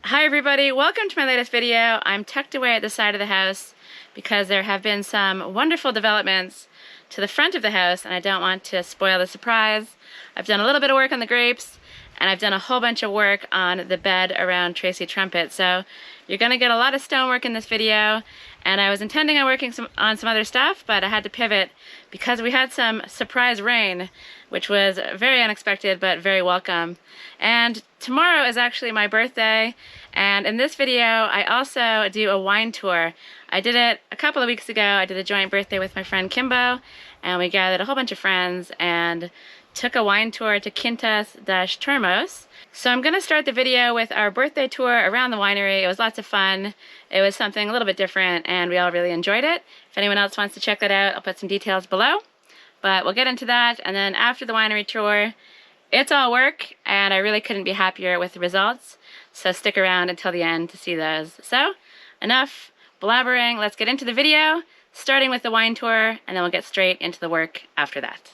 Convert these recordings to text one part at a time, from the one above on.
Hi everybody, welcome to my latest video. I'm tucked away at the side of the house because there have been some wonderful developments to the front of the house and I don't want to spoil the surprise. I've done a little bit of work on the grapes and I've done a whole bunch of work on the bed around Tracy Trumpet. So you're going to get a lot of stonework in this video, and I was intending on working on some other stuff, but I had to pivot because we had some surprise rain, which was very unexpected but very welcome. And tomorrow is actually my birthday, and in this video I also do a wine tour. I did it a couple of weeks ago. I did a joint birthday with my friend Kimbo, and we gathered a whole bunch of friends and took a wine tour to Quintas-Termos. So I'm going to start the video with our birthday tour around the winery. It was lots of fun. It was something a little bit different and we all really enjoyed it. If anyone else wants to check that out, I'll put some details below. But we'll get into that, and then after the winery tour, it's all work and I really couldn't be happier with the results. So stick around until the end to see those. So enough blabbering, let's get into the video, starting with the wine tour, and then we'll get straight into the work after that.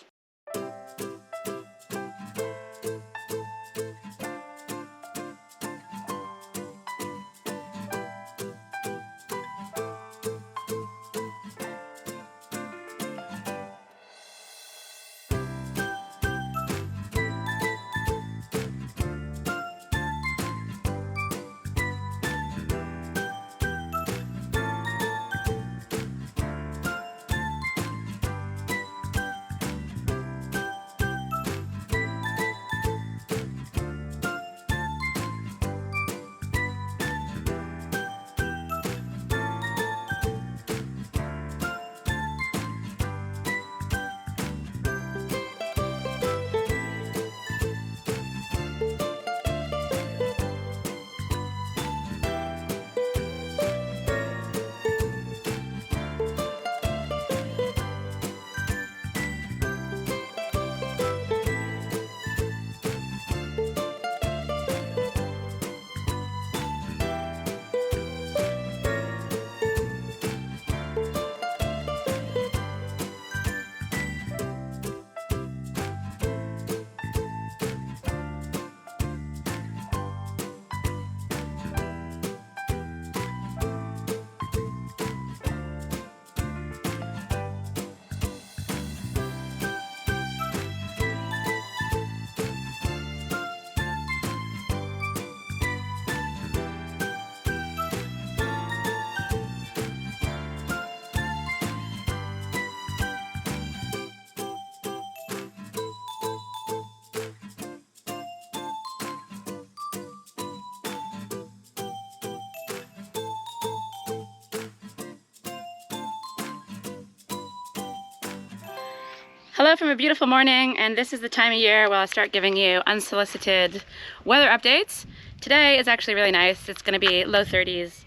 Hello from a beautiful morning, and this is the time of year where I'll start giving you unsolicited weather updates. Today is actually really nice. It's going to be low 30s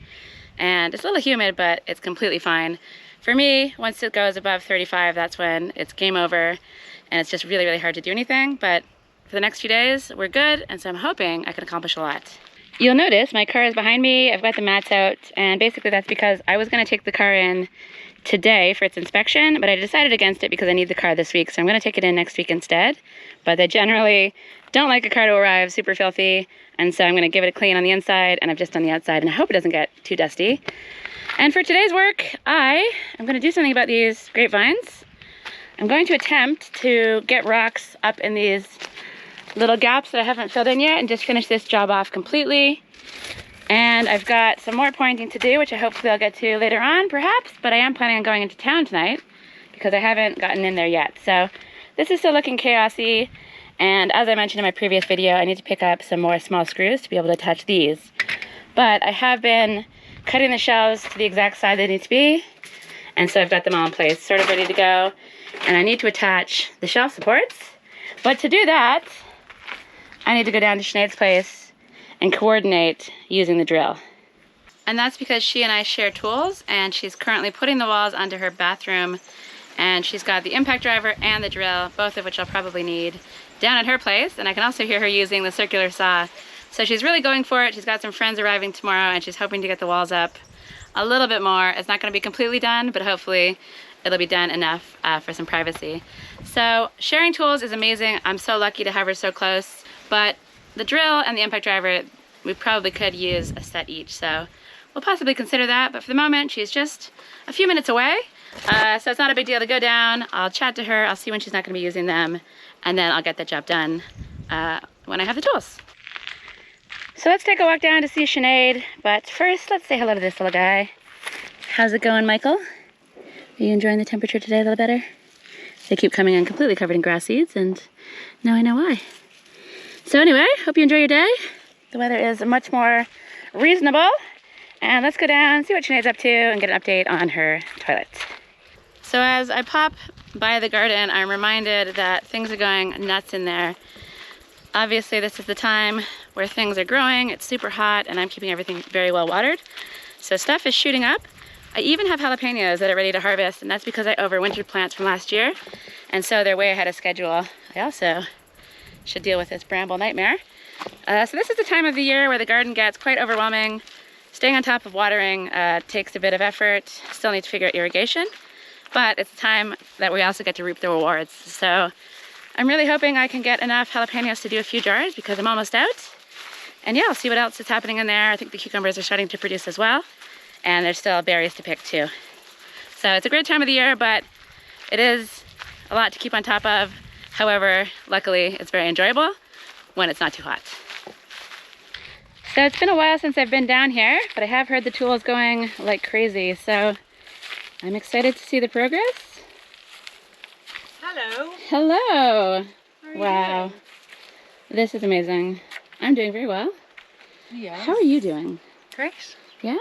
and it's a little humid, but it's completely fine. For me, once it goes above 35, that's when it's game over and it's just really, really hard to do anything. But for the next few days, we're good, and so I'm hoping I can accomplish a lot. You'll notice my car is behind me. I've got the mats out, and basically that's because I was going to take the car in today for its inspection, but I decided against it because I need the car this week, so I'm going to take it in next week instead. But they generally don't like a car to arrive super filthy, and so I'm going to give it a clean on the inside, and I've just done the outside, and I hope it doesn't get too dusty. And for today's work, I am going to do something about these grapevines. I'm going to attempt to get rocks up in these little gaps that I haven't filled in yet and just finish this job off completely. And I've got some more pointing to do, which I hopefully I'll get to later on, perhaps, but I am planning on going into town tonight because I haven't gotten in there yet. So this is still looking chaosy, and as I mentioned in my previous video, I need to pick up some more small screws to be able to attach these. But I have been cutting the shelves to the exact size they need to be, and so I've got them all in place, sort of ready to go, and I need to attach the shelf supports. But to do that, I need to go down to Sinead's place and coordinate using the drill. And that's because she and I share tools, and she's currently putting the walls onto her bathroom, and she's got the impact driver and the drill, both of which I'll probably need, down at her place. And I can also hear her using the circular saw. So she's really going for it. She's got some friends arriving tomorrow, and she's hoping to get the walls up a little bit more. It's not going to be completely done, but hopefully it'll be done enough for some privacy. So sharing tools is amazing. I'm so lucky to have her so close, but the drill and the impact driver, we probably could use a set each, so we'll possibly consider that. But for the moment, she's just a few minutes away, so it's not a big deal to go down. I'll chat to her, I'll see when she's not going to be using them, and then I'll get the job done when I have the tools. So let's take a walk down to see Sinead, but first let's say hello to this little guy. How's it going, Michael? Are you enjoying the temperature today a little better? They keep coming in completely covered in grass seeds, and now I know why. So anyway, hope you enjoy your day. The weather is much more reasonable, and let's go down, see what Sinead's up to, and get an update on her toilet. So as I pop by the garden, I'm reminded that things are going nuts in there. Obviously, this is the time where things are growing. It's super hot, and I'm keeping everything very well watered. So stuff is shooting up. I even have jalapenos that are ready to harvest, and that's because I overwintered plants from last year, and so they're way ahead of schedule. I also should deal with this bramble nightmare. So this is the time of the year where the garden gets quite overwhelming. Staying on top of watering takes a bit of effort. Still need to figure out irrigation, but it's the time that we also get to reap the rewards. So I'm really hoping I can get enough jalapenos to do a few jars because I'm almost out. And yeah, I'll see what else is happening in there. I think the cucumbers are starting to produce as well. And there's still berries to pick too. So it's a great time of the year, but it is a lot to keep on top of. However, luckily it's very enjoyable when it's not too hot. So it's been a while since I've been down here, but I have heard the tools going like crazy. So I'm excited to see the progress. Hello. Hello. How are you Wow. doing? This is amazing. I'm doing very well. Yes. How are you doing? Great. Yeah?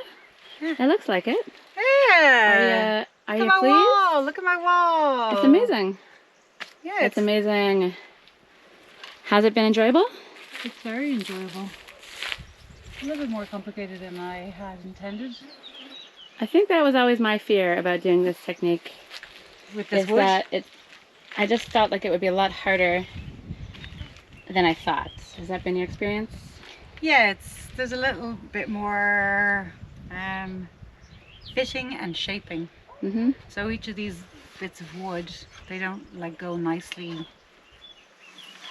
Yeah. It looks like it. Yeah. Are Look you at my pleased? wall. Look at my wall. It's amazing. Yeah, It's amazing. Has it been enjoyable? It's very enjoyable. A little bit more complicated than I had intended. I think that was always my fear about doing this technique. With this Is wood. that I just felt like it would be a lot harder than I thought. Has that been your experience? Yeah, there's a little bit more fitting and shaping. Mm-hmm. So each of these bits of wood, they don't like go nicely.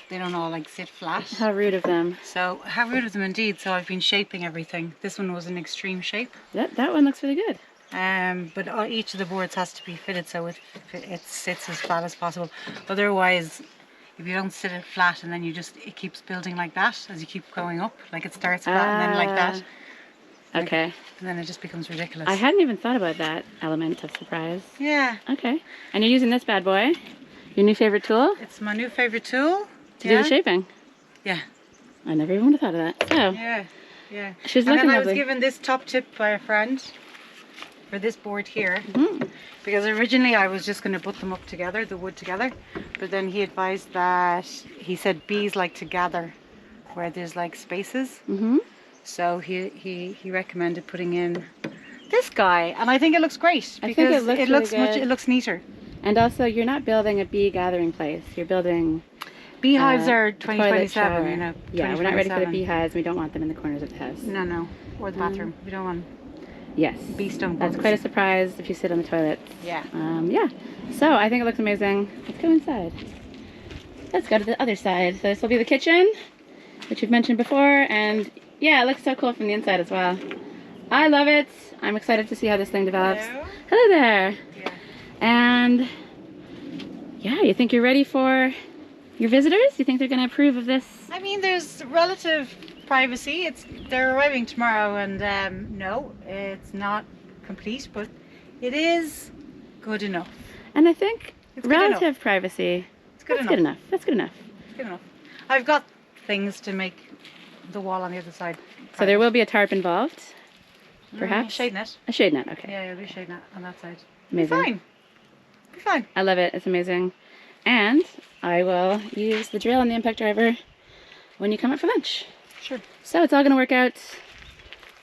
They don't all like sit flat. How rude of them. So how rude of them indeed. So I've been shaping everything. This one was an extreme shape. That one looks really good. But each of the boards has to be fitted so it sits as flat as possible. Otherwise, if you don't sit it flat and then it keeps building like that as you keep going up, like it starts flat and then like that. Okay. And then it just becomes ridiculous. I hadn't even thought about that element of surprise. Yeah. Okay. And you're using this bad boy, your new favorite tool, It's my new favorite tool. to do the shaping. Yeah. I never even would have thought of that. So, Yeah. Yeah. she's And looking then I was lovely. given this top tip by a friend for this board here. Mhm. Because originally I was just going to put them up together, the wood together, but then he advised that, he said bees like to gather where there's like spaces, Mm-hmm. so he recommended putting in this guy, and I think it looks great I because think it looks really good. it looks neater. And also, you're not building a bee gathering place. You're building Beehives are toilet 2027, shower. you know. Yeah, we're not ready for the 2027. beehives. We don't want them in the corners of the house. No, or the bathroom. We don't want Yes. bee stung That's bugs. quite a surprise if you sit on the toilet. Yeah. Yeah. So I think it looks amazing. Let's go inside. Let's go to the other side. So this will be the kitchen, which we've mentioned before, and yeah, it looks so cool from the inside as well. I love it. I'm excited to see how this thing develops. Hello. Hello there. Yeah. And yeah, you think you're ready for your visitors? You think they're going to approve of this? I mean, there's relative privacy. They're arriving tomorrow, and no, it's not complete, but it is good enough. And I think It's good relative enough. privacy. It's good That's enough. good enough. That's good enough. It's good enough. I've got things to make the wall on the other side. So there will be a tarp involved, perhaps? Shade net. A shade net, okay. Yeah, there'll be a shade net on that side. Amazing. Be fine. Be fine. I love it. It's amazing. And I will use the drill and the impact driver when you come up for lunch. Sure. So it's all going to work out.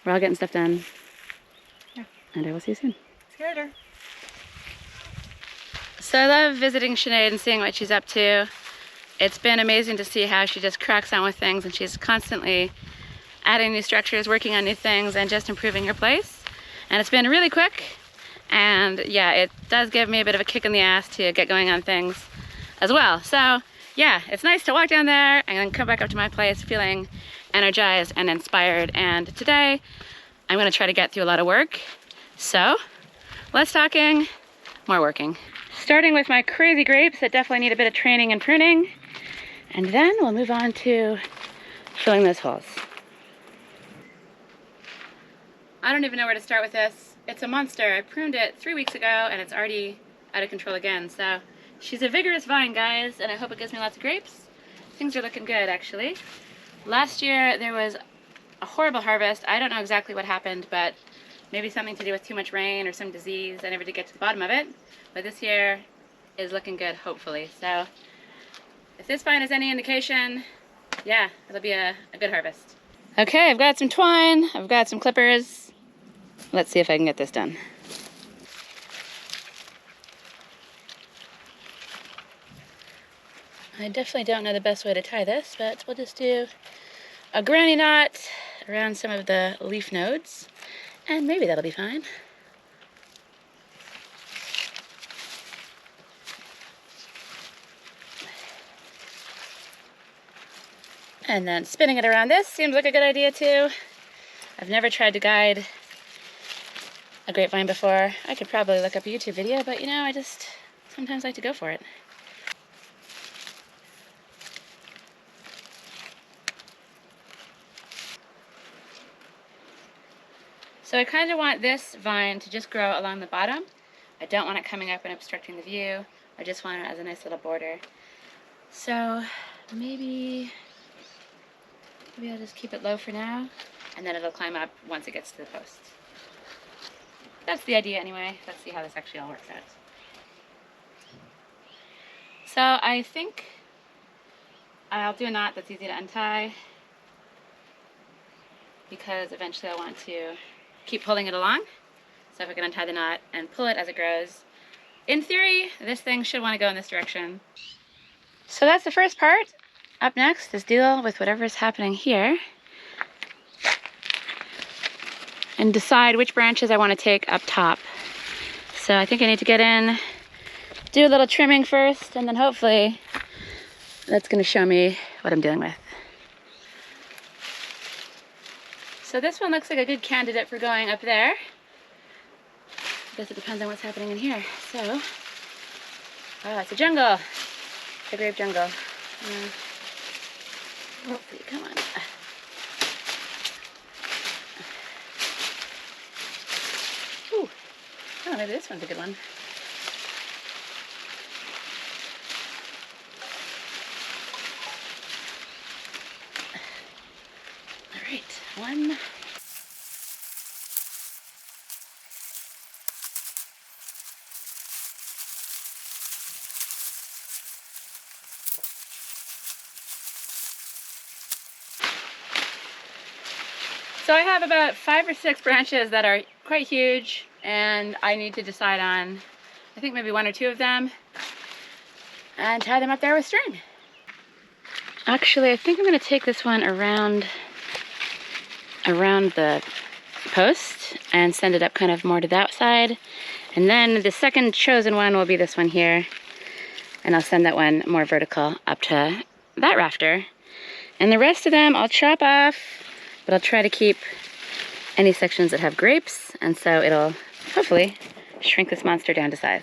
We're all getting stuff done. Yeah. And I will see you soon. See you later. So I love visiting Sinead and seeing what she's up to. It's been amazing to see how she just cracks on with things, and she's constantly adding new structures, working on new things, and just improving her place. And it's been really quick. And yeah, it does give me a bit of a kick in the ass to get going on things as well. So yeah, it's nice to walk down there and then come back up to my place feeling energized and inspired. And today I'm gonna try to get through a lot of work. So less talking, more working. Starting with my crazy grapes that definitely need a bit of training and pruning. And then we'll move on to filling those holes. I don't even know where to start with this. It's a monster. I pruned it 3 weeks ago and it's already out of control again. So she's a vigorous vine, guys, and I hope it gives me lots of grapes. Things are looking good, actually. Last year there was a horrible harvest. I don't know exactly what happened, but maybe something to do with too much rain or some disease. I never did get to the bottom of it. But this year is looking good, hopefully. So if this vine is any indication, yeah, it'll be a good harvest. Okay, I've got some twine, I've got some clippers. Let's see if I can get this done. I definitely don't know the best way to tie this, but we'll just do a granny knot around some of the leaf nodes, and maybe that'll be fine. And then spinning it around this seems like a good idea too. I've never tried to guide a grapevine before. I could probably look up a YouTube video, but you know, I just sometimes like to go for it. So I kind of want this vine to just grow along the bottom. I don't want it coming up and obstructing the view. I just want it as a nice little border. So maybe I'll just keep it low for now, and then it'll climb up once it gets to the post. That's the idea anyway. Let's see how this actually all works out. So I think I'll do a knot that's easy to untie, because eventually I want to keep pulling it along. So if I can untie the knot and pull it as it grows, in theory, this thing should want to go in this direction. So that's the first part. Up next is deal with whatever's happening here and decide which branches I want to take up top. So I think I need to get in, do a little trimming first, and then hopefully that's going to show me what I'm dealing with. So this one looks like a good candidate for going up there. I guess it depends on what's happening in here. So, oh, it's a jungle. It's a grape jungle. Hopefully, come on. Ooh. Oh, maybe this one's a good one. All right, one. So I have about 5 or 6 branches that are quite huge, and I need to decide on, I think maybe 1 or 2 of them, and tie them up there with string. Actually, I think I'm going to take this one around the post and send it up kind of more to that side, and then the second chosen one will be this one here, and I'll send that one more vertical up to that rafter, and the rest of them I'll chop off. But I'll try to keep any sections that have grapes, and so it'll hopefully shrink this monster down to size.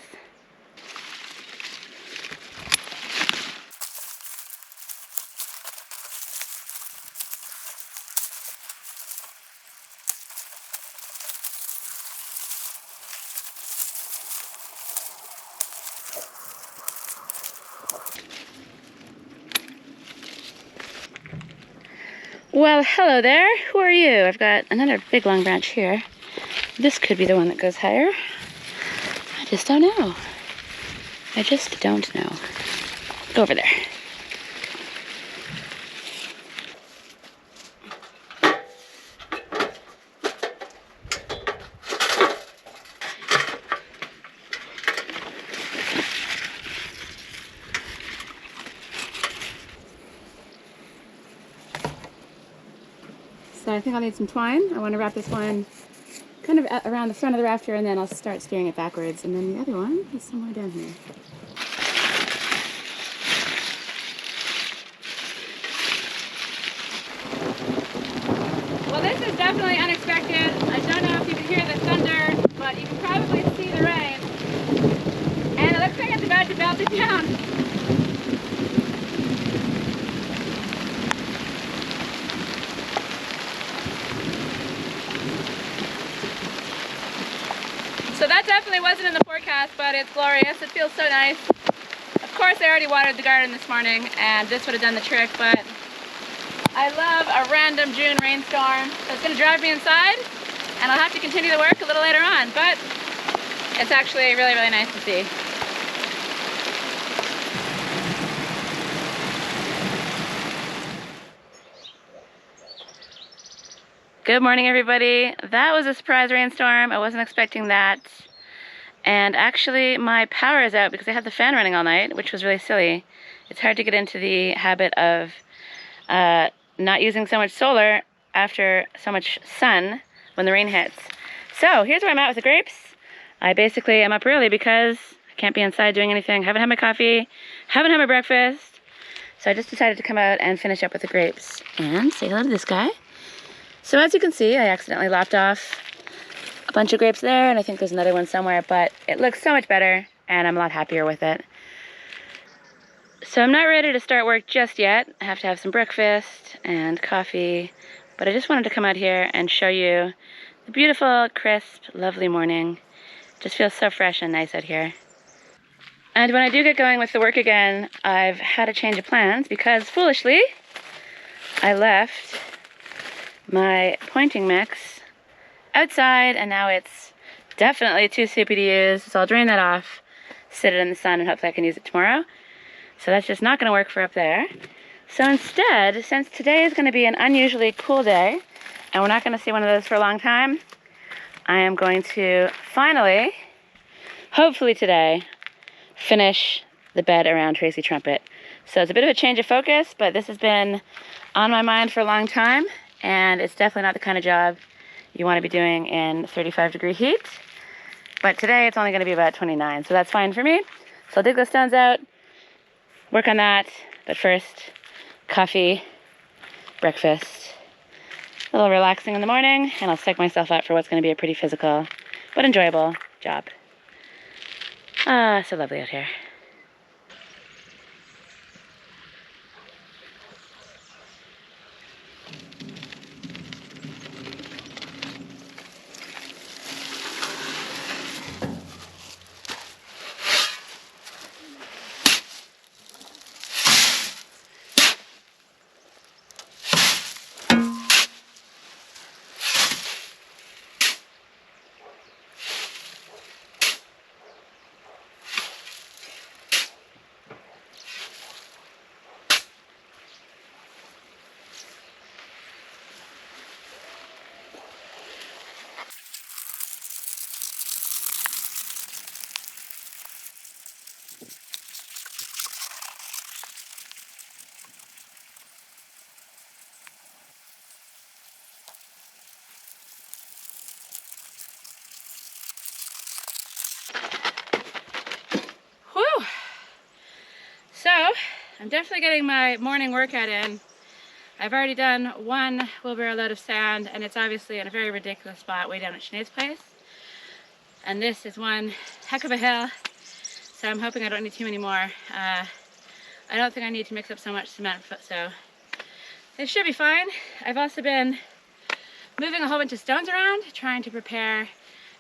Well, hello there. Who are you? I've got another big long branch here. This could be the one that goes higher. I just don't know. I just don't know. Go over there. So I think I'll need some twine. I want to wrap this one kind of around the front of the rafter, and then I'll start steering it backwards. And then the other one is somewhere down here. definitely unexpected. I don't know if you can hear the thunder, but you can probably see the rain. And it looks like it's about to melt it down. So that definitely wasn't in the forecast, but it's glorious. It feels so nice. Of course, I already watered the garden this morning, and this would have done the trick, but I love a random June rainstorm. So it's going to drive me inside, and I'll have to continue the work a little later on, but it's actually really, really nice to see. Good morning, everybody. That was a surprise rainstorm. I wasn't expecting that. And actually, my power is out because I had the fan running all night, which was really silly. It's hard to get into the habit of not using so much solar after so much sun when the rain hits. So here's where I'm at with the grapes. I basically am up early because I can't be inside doing anything. Haven't had my coffee, haven't had my breakfast. So I just decided to come out and finish up with the grapes. And say hello to this guy. So as you can see, I accidentally lopped off a bunch of grapes there, and I think there's another one somewhere, but it looks so much better, and I'm a lot happier with it. So I'm not ready to start work just yet. I have to have some breakfast and coffee, but I just wanted to come out here and show you the beautiful, crisp, lovely morning. It just feels so fresh and nice out here. And when I do get going with the work again, I've had a change of plans because, foolishly, I left my pointing mix outside, and now it's definitely too soupy to use, so I'll drain that off, sit it in the sun, and hopefully I can use it tomorrow. So that's just not going to work for up there. So instead, since today is going to be an unusually cool day, and we're not going to see one of those for a long time, I am going to finally, hopefully today, finish the bed around Tracy Trumpet. So it's a bit of a change of focus, but this has been on my mind for a long time, and it's definitely not the kind of job you want to be doing in 35-degree heat. But today it's only going to be about 29, so that's fine for me. So I'll dig those stones out, work on that. But first, coffee, breakfast, a little relaxing in the morning, and I'll psych myself up for what's going to be a pretty physical but enjoyable job. Ah, so lovely out here. Whew! So, I'm definitely getting my morning workout in. I've already done one wheelbarrow load of sand, and it's obviously in a very ridiculous spot way down at Sinead's place. And this is one heck of a hill, so I'm hoping I don't need too many more. I don't think I need to mix up so much cement, so it should be fine. I've also been moving a whole bunch of stones around, trying to prepare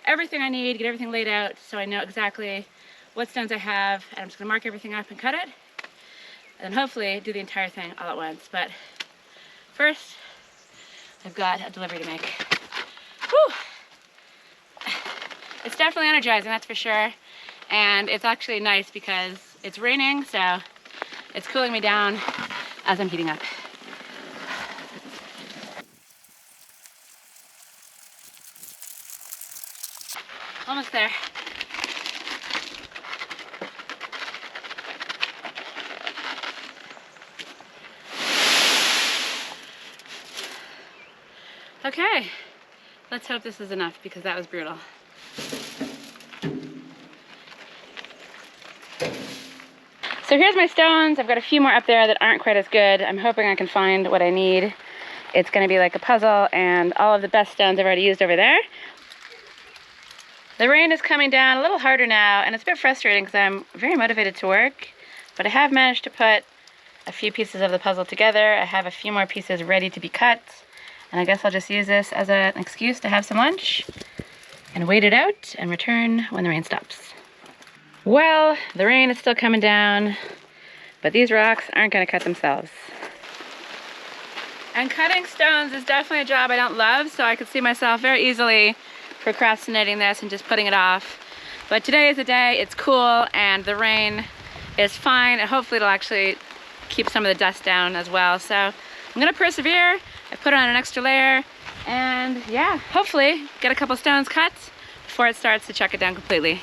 everything I need, get everything laid out so I know exactly what stones I have, and I'm just gonna mark everything up and cut it, and then hopefully do the entire thing all at once. But first, I've got a delivery to make. Whew! It's definitely energizing, that's for sure. And it's actually nice because it's raining, so it's cooling me down as I'm heating up. Almost there. Okay, let's hope this is enough because that was brutal. So here's my stones. I've got a few more up there that aren't quite as good. I'm hoping I can find what I need it's going to be like a puzzle, and all of the best stones I've already used over there. The rain is coming down a little harder now, and it's a bit frustrating because I'm very motivated to work, but I have managed to put a few pieces of the puzzle together. I have a few more pieces ready to be cut, and I guess I'll just use this as an excuse to have some lunch and wait it out and return when the rain stops. Well, the rain is still coming down, but these rocks aren't going to cut themselves. And cutting stones is definitely a job I don't love, so I could see myself very easily procrastinating this and just putting it off. But today is the day, it's cool, and the rain is fine, and hopefully it'll actually keep some of the dust down as well. So I'm gonna persevere. I put on an extra layer, and yeah, hopefully get a couple stones cut before it starts to chuck it down completely.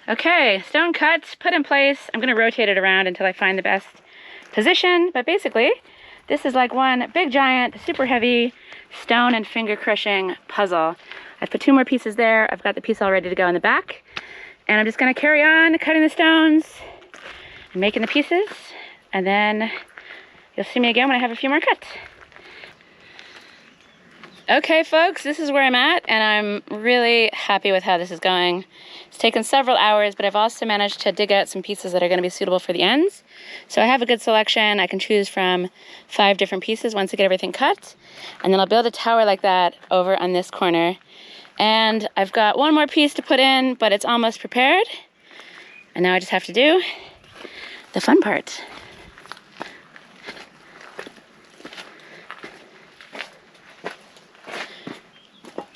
Okay, stone cut, put in place. I'm gonna rotate it around until I find the best position, but basically, this is like one big giant, super heavy stone and finger crushing puzzle. I've put 2 more pieces there. I've got the piece all ready to go in the back, and I'm just gonna carry on cutting the stones and making the pieces, and then you'll see me again when I have a few more cut. Okay folks, this is where I'm at, and I'm really happy with how this is going. It's taken several hours, but I've also managed to dig out some pieces that are going to be suitable for the ends. So I have a good selection. I can choose from 5 different pieces once I get everything cut, and then I'll build a tower like that over on this corner. And I've got 1 more piece to put in, but it's almost prepared. And now I just have to do the fun part.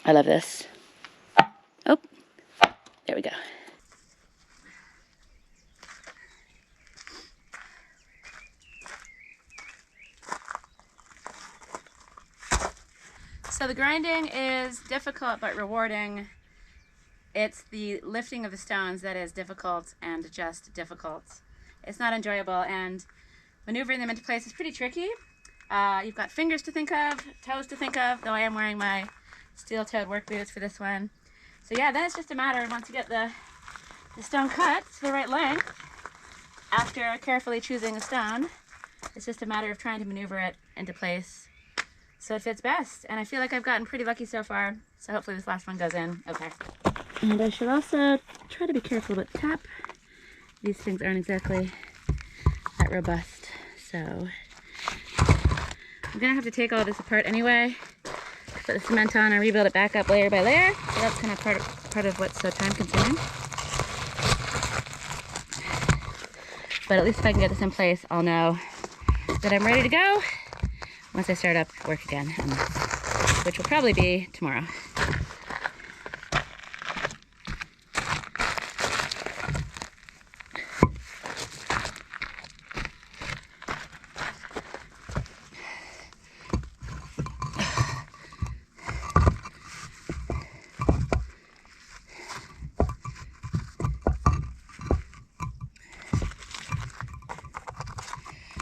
I love this. Oh, there we go. So the grinding is difficult but rewarding. It's the lifting of the stones that is difficult and just difficult. It's not enjoyable, and maneuvering them into place is pretty tricky. You've got fingers to think of, toes to think of, though I am wearing my steel-toed work boots for this one. So yeah, then it's just a matter of once you get the stone cut to the right length, after carefully choosing a stone, it's just a matter of trying to maneuver it into place so it fits best. And I feel like I've gotten pretty lucky so far, so hopefully this last one goes in okay. And I should also try to be careful about the tap. These things aren't exactly that robust, so I'm gonna have to take all this apart anyway, put the cement on and rebuild it back up layer by layer. So that's kind of part of what's so time consuming. But at least if I can get this in place, I'll know that I'm ready to go once I start up work again, which will probably be tomorrow.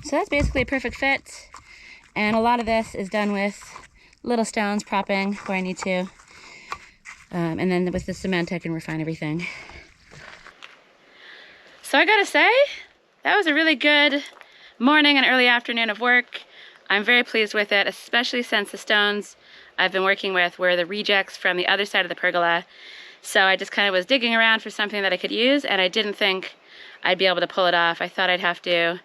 So that's basically a perfect fit. And a lot of this is done with little stones propping where I need to. And then with the cement, I can refine everything. So I gotta say, that was a really good morning and early afternoon of work. I'm very pleased with it, especially since the stones I've been working with were the rejects from the other side of the pergola. So I just kind of was digging around for something that I could use, and I didn't think I'd be able to pull it off. I thought I'd have to,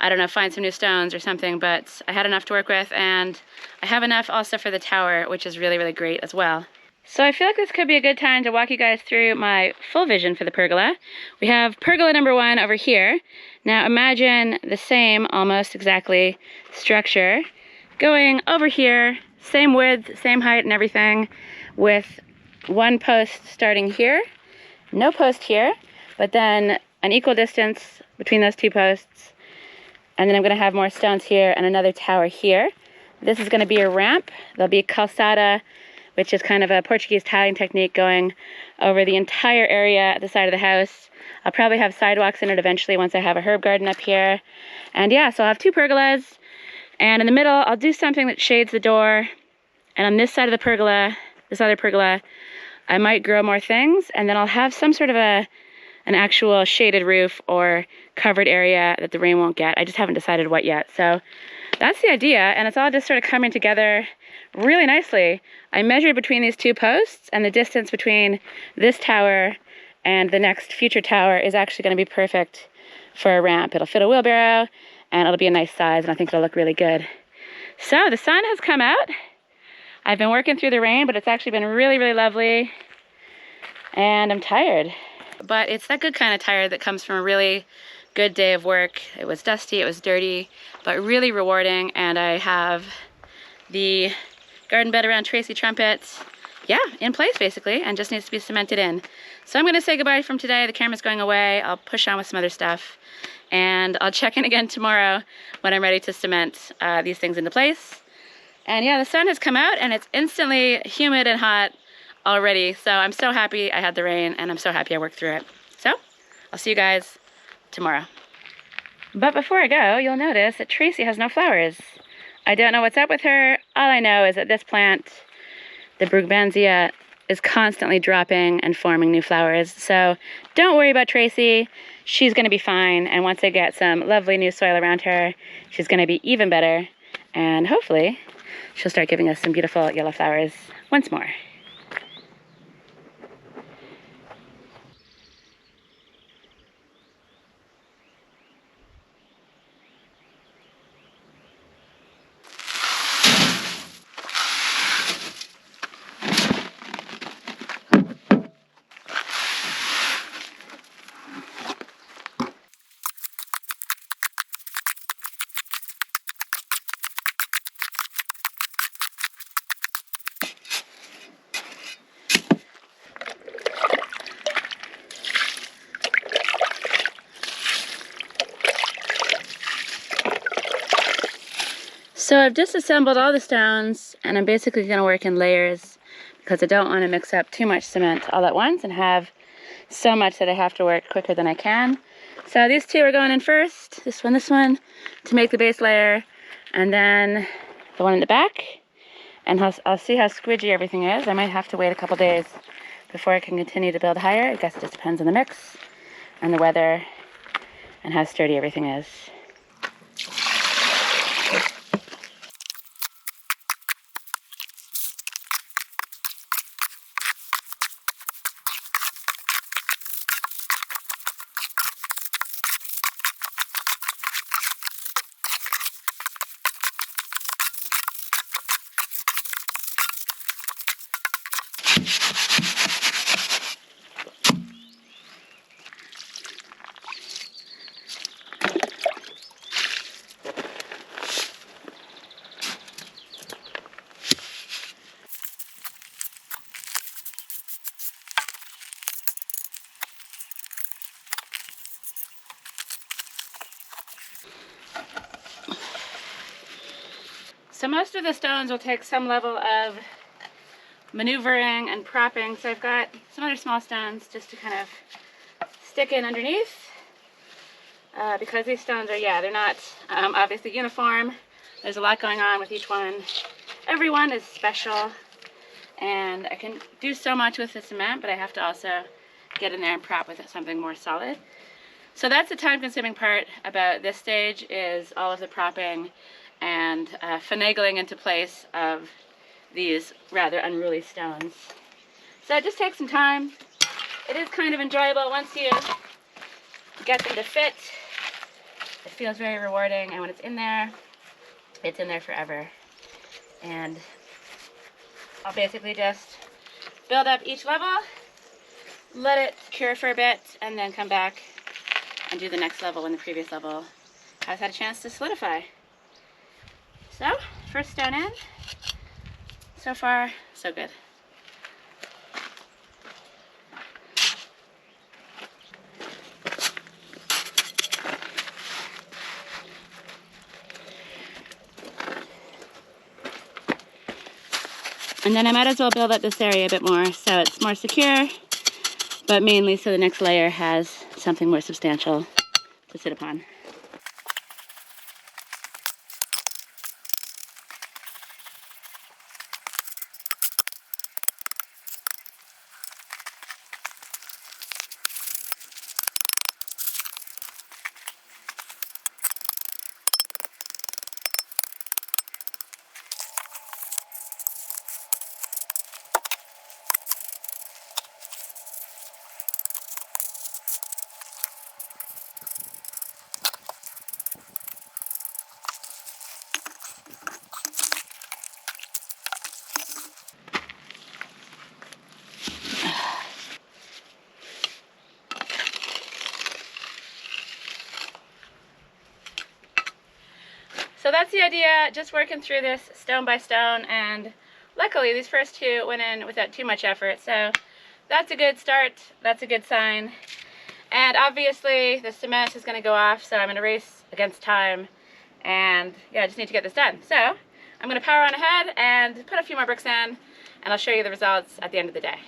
I don't know, find some new stones or something, but I had enough to work with, and I have enough also for the tower, which is really, really great as well. So I feel like this could be a good time to walk you guys through my full vision for the pergola. We have pergola number 1 over here. Now imagine the same, almost exactly, structure going over here, same width, same height and everything, with one post starting here, no post here, but then an equal distance between those 2 posts. And then I'm going to have more stones here and another tower here. This is going to be a ramp. There'll be calçada, which is kind of a Portuguese tiling technique going over the entire area at the side of the house. I'll probably have sidewalks in it eventually once I have a herb garden up here. And yeah, so I'll have 2 pergolas. And in the middle, I'll do something that shades the door. And on this side of the pergola, this other pergola, I might grow more things. And then I'll have some sort of an actual shaded roof or covered area that the rain won't get. I just haven't decided what yet. So that's the idea. And it's all just sort of coming together really nicely. I measured between these 2 posts, and the distance between this tower and the next future tower is actually going to be perfect for a ramp. It'll fit a wheelbarrow, and it'll be a nice size, and I think it'll look really good. So the sun has come out. I've been working through the rain, but it's actually been really, really lovely, and I'm tired. But it's that good kind of tired that comes from a really good day of work. It was dusty, it was dirty, but really rewarding, and I have the garden bed around Tracy Trumpet, yeah, in place basically, and just needs to be cemented in. So I'm gonna say goodbye from today. The camera's going away. I'll push on with some other stuff, and I'll check in again tomorrow when I'm ready to cement these things into place. And yeah, the sun has come out and it's instantly humid and hot already. So I'm so happy I had the rain, and I'm so happy I worked through it. So I'll see you guys tomorrow. But before I go, you'll notice that Tracy has no flowers. I don't know what's up with her. All I know is that this plant, the Brugmansia, is constantly dropping and forming new flowers. So don't worry about Tracy. She's going to be fine. And once I get some lovely new soil around her, she's going to be even better. And hopefully she'll start giving us some beautiful yellow flowers once more. So I've disassembled all the stones, and I'm basically going to work in layers because I don't want to mix up too much cement all at once and have so much that I have to work quicker than I can. So these 2 are going in first, this one, to make the base layer, and then the one in the back. And I'll see how squidgy everything is. I might have to wait a couple days before I can continue to build higher. I guess it just depends on the mix and the weather and how sturdy everything is. So most of the stones will take some level of maneuvering and propping. So I've got some other small stones just to kind of stick in underneath. because these stones are, yeah, they're not obviously uniform. There's a lot going on with each one. Every one is special, and I can do so much with the cement, but I have to also get in there and prop with something more solid. So that's the time-consuming part about this stage, is all of the propping and finagling into place of these rather unruly stones. So it just takes some time. It is kind of enjoyable once you get them to fit. It feels very rewarding, and when it's in there forever. And I'll basically just build up each level, let it cure for a bit, and then come back and do the next level when the previous level has had a chance to solidify. So, first stone in. So far, so good. And then I might as well build up this area a bit more so it's more secure, but mainly so the next layer has something more substantial to sit upon. So that's the idea, just working through this stone by stone, and luckily these first two went in without too much effort, so that's a good start, that's a good sign. And obviously the cement is going to go off, so I'm going to race against time, and yeah, I just need to get this done. So I'm going to power on ahead and put a few more bricks in, and I'll show you the results at the end of the day.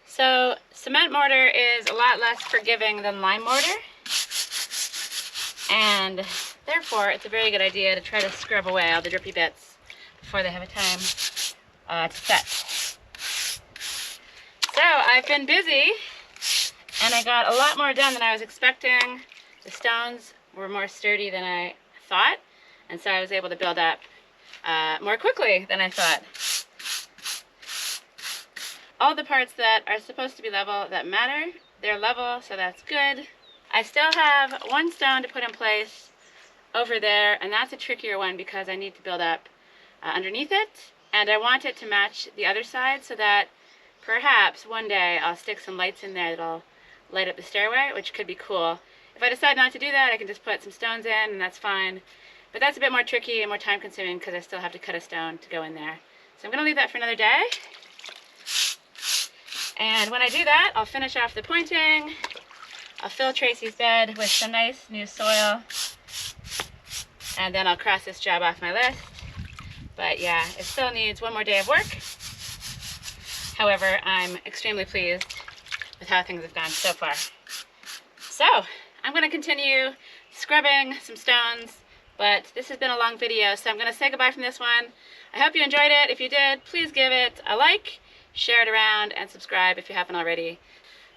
So cement mortar is a lot less forgiving than lime mortar, and therefore it's a very good idea to try to scrub away all the drippy bits before they have a time to set. So I've been busy, and I got a lot more done than I was expecting. The stones were more sturdy than I thought, and so I was able to build up more quickly than I thought. All the parts that are supposed to be level that matter, they're level, so that's good. I still have one stone to put in place over there, and that's a trickier one because I need to build up underneath it, and I want it to match the other side so that perhaps one day I'll stick some lights in there that'll light up the stairway, which could be cool. If I decide not to do that, I can just put some stones in, and that's fine. But that's a bit more tricky and more time consuming because I still have to cut a stone to go in there. So I'm going to leave that for another day. And when I do that, I'll finish off the pointing. I'll fill Tracy's bed with some nice new soil. And then I'll cross this job off my list. But yeah, it still needs one more day of work. However, I'm extremely pleased with how things have gone so far. So, I'm going to continue scrubbing some stones, but this has been a long video, so I'm going to say goodbye from this one. I hope you enjoyed it. If you did, please give it a like, share it around, and subscribe if you haven't already.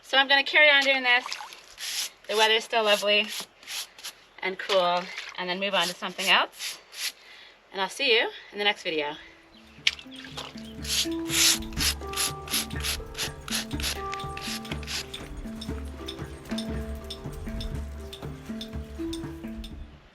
So I'm going to carry on doing this. The weather's still lovely, and cool, and then move on to something else. And I'll see you in the next video.